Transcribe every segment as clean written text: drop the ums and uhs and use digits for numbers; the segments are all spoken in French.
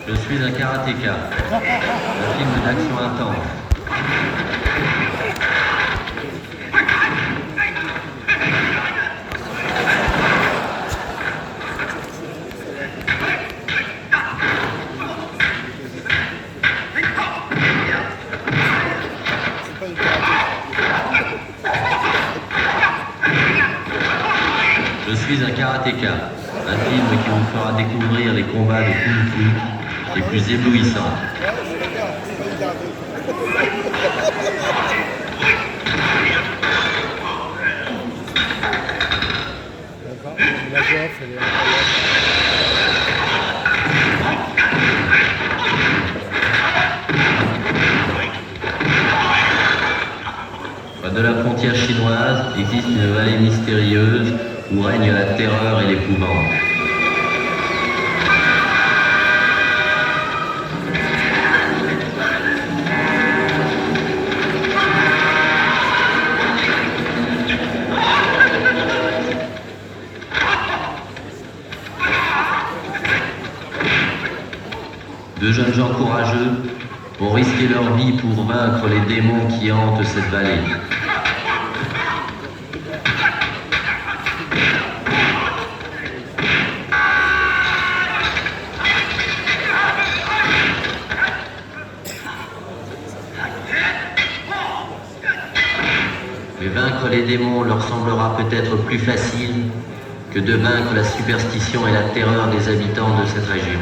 Je suis un karatéka, un film d'action intense. Je suis un karatéka, un film qui vous fera découvrir les combats de kung-fu les plus éblouissants. De la frontière chinoise existe une vallée mystérieuse où règne la terreur et l'épouvante. Deux jeunes gens courageux ont risqué leur vie pour vaincre les démons qui hantent cette vallée. Mais vaincre les démons leur semblera peut-être plus facile que de vaincre la superstition et la terreur des habitants de cette région.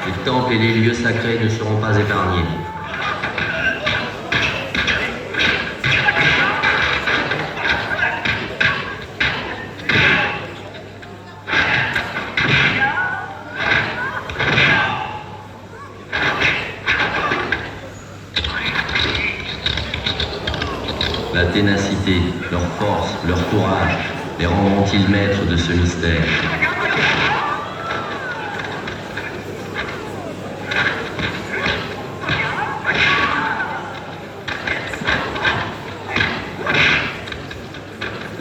Les temples et les lieux sacrés ne seront pas épargnés. La ténacité, leur force, leur courage, les rendront-ils maîtres de ce mystère?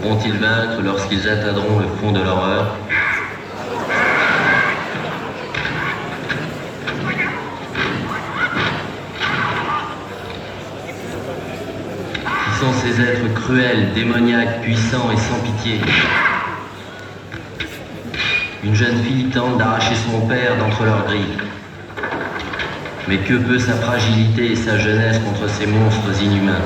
Pourront-ils vaincre lorsqu'ils atteindront le fond de l'horreur? Qui sont ces êtres cruels, démoniaques, puissants et sans pitié? Une jeune fille tente d'arracher son père d'entre leurs griffes. Mais que peut sa fragilité et sa jeunesse contre ces monstres inhumains?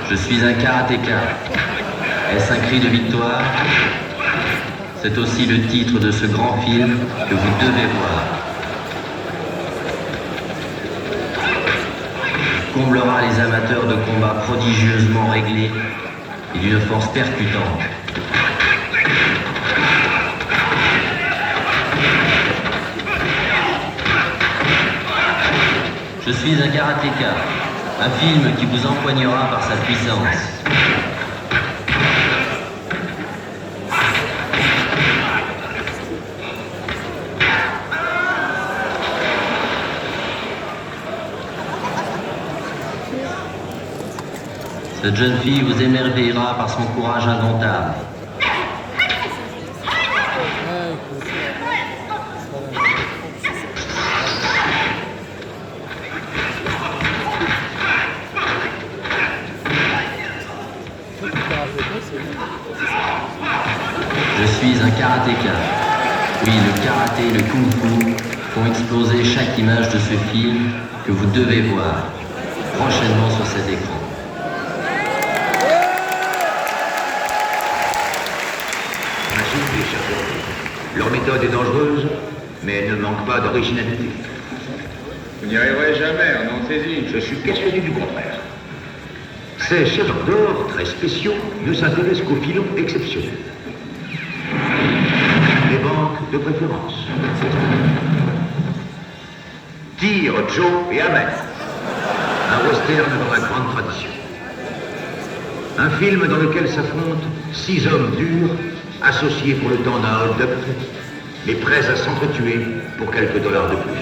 Je suis un karatéka. Est-ce un cri de victoire? C'est aussi le titre de ce grand film que vous devez voir. Il comblera les amateurs de combats prodigieusement réglés et d'une force percutante. Je suis un karatéka, un film qui vous empoignera par sa puissance. Cette jeune fille vous émerveillera par son courage indomptable. Je suis un karatéka. Oui, le karaté et le kung-fu font exploser chaque image de ce film que vous devez voir prochainement sur cet écran. Leur méthode est dangereuse, mais elle ne manque pas d'originalité. Vous n'y arriverez jamais, on en saisit. Je suis persuadé du contraire. Ces chercheurs d'or très spéciaux ne s'intéressent qu'aux filons exceptionnels. Les banques de préférence. Tir, Joe et Ahmed. Un western dans la grande tradition. Un film dans lequel s'affrontent 6 hommes durs, associés pour le temps d'un hold-up, mais prêts à s'entretuer pour quelques dollars de plus.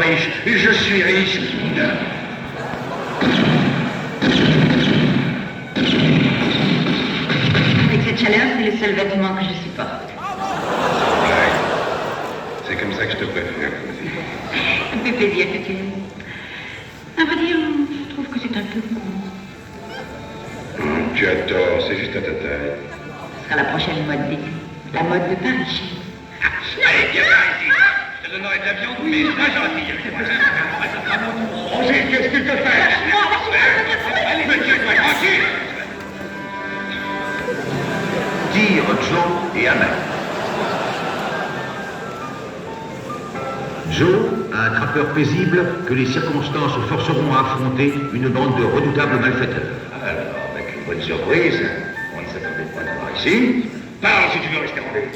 riche, je suis riche. Avec cette chaleur, c'est le seul vêtement que je supporte. Ouais. C'est comme ça que je te préfère. Ça me fait plaisir que tu l'aimes. À vrai dire, je trouve que c'est un peu court. Tu as tort, c'est juste à ta taille. Ce sera la prochaine mode d'été. La mode de Paris. Allez, viens par ici. Je te donnerai de la viande, mais pas gentil. Roger, qu'est-ce que tu te fais? Allez, monsieur, tranquille. Dire Joe et Ahmed. Joe, un trappeur paisible que les circonstances forceront à affronter une bande de redoutables malfaiteurs. Alors, avec une bonne surprise, on ne s'attendait pas à voir ici. Parle si tu veux rester en vie.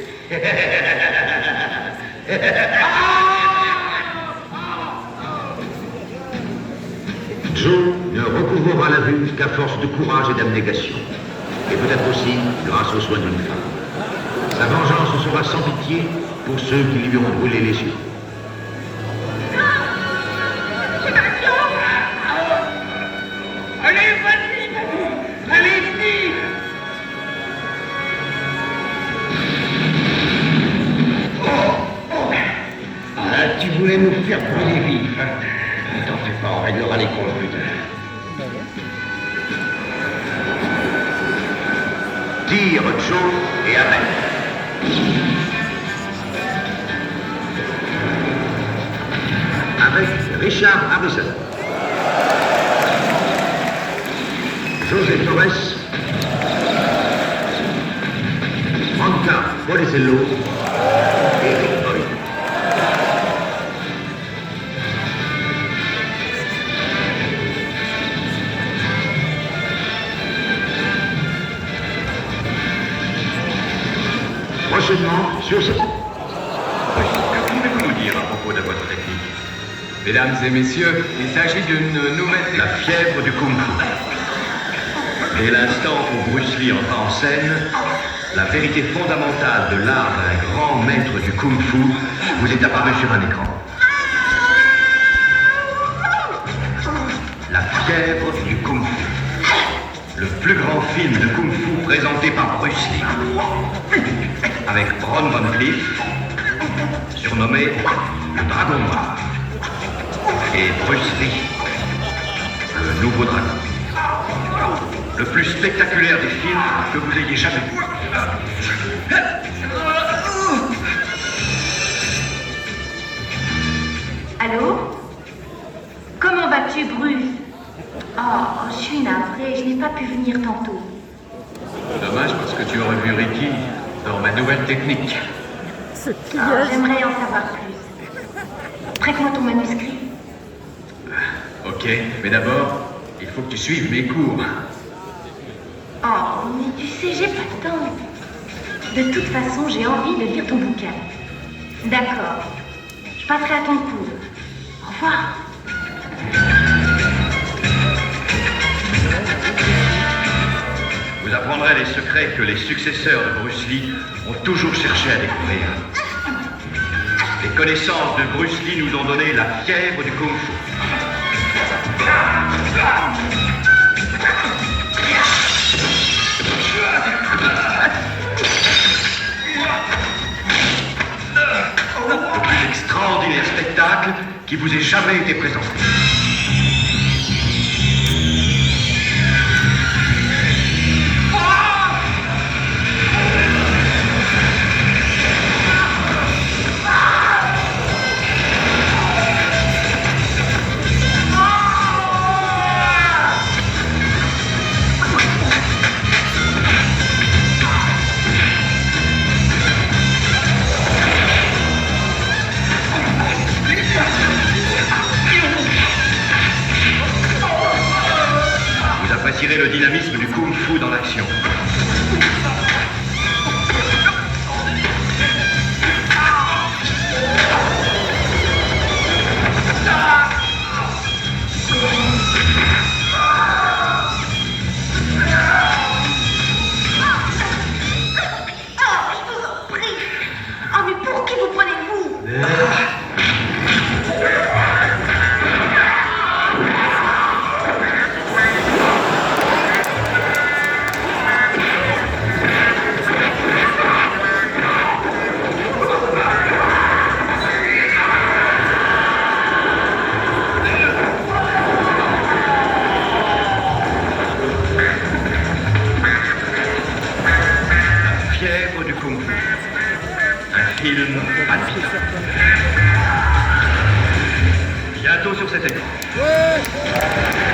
Joe ne recouvrera la vue qu'à force de courage et d'abnégation. Et peut-être aussi grâce aux soins d'une femme. Sa vengeance sera sans pitié pour ceux qui lui ont brûlé les yeux. Allez, vas-y! Allez-y! Ah, tu voulais nous faire brûler vif. Ne t'en fais pas, on réglera les comptes plus tard. Dire Joe et Ahmed. Avec Richard Harrison. José Torres. Franca Policello. Et Rick Boyd. Prochainement sur ce... Que pouvez-vous nous dire à propos de votre technique? Mesdames et messieurs, il s'agit d'une nouvelle... La fièvre du Kung Fu. Dès l'instant où Bruce Lee entra en scène, la vérité fondamentale de l'art d'un grand maître du Kung Fu vous est apparue sur un écran. La fièvre du Kung Fu. Le plus grand film de Kung Fu présenté par Bruce Lee. Avec Ron Von Cliff, surnommé le Dragon Noir. Et Bruce Lee, le nouveau dragon. Le plus spectaculaire des films que vous ayez jamais vu. Allô? Comment vas-tu, Bruce? Oh, je suis navrée, je n'ai pas pu venir tantôt. Dommage parce que tu aurais vu Ricky dans ma nouvelle technique. J'aimerais en savoir plus. Prête-moi ton manuscrit. Ok, mais d'abord, il faut que tu suives mes cours. Oh, mais tu sais, j'ai pas le temps. De toute façon, j'ai envie de lire ton bouquin. D'accord. Je passerai à ton cours. Au revoir. Vous apprendrez les secrets que les successeurs de Bruce Lee ont toujours cherché à découvrir. Les connaissances de Bruce Lee nous ont donné la fièvre du Kung Fu. Le plus extraordinaire spectacle qui vous ait jamais été présenté. film palpitant. Bientôt sur cet écran. Ouais.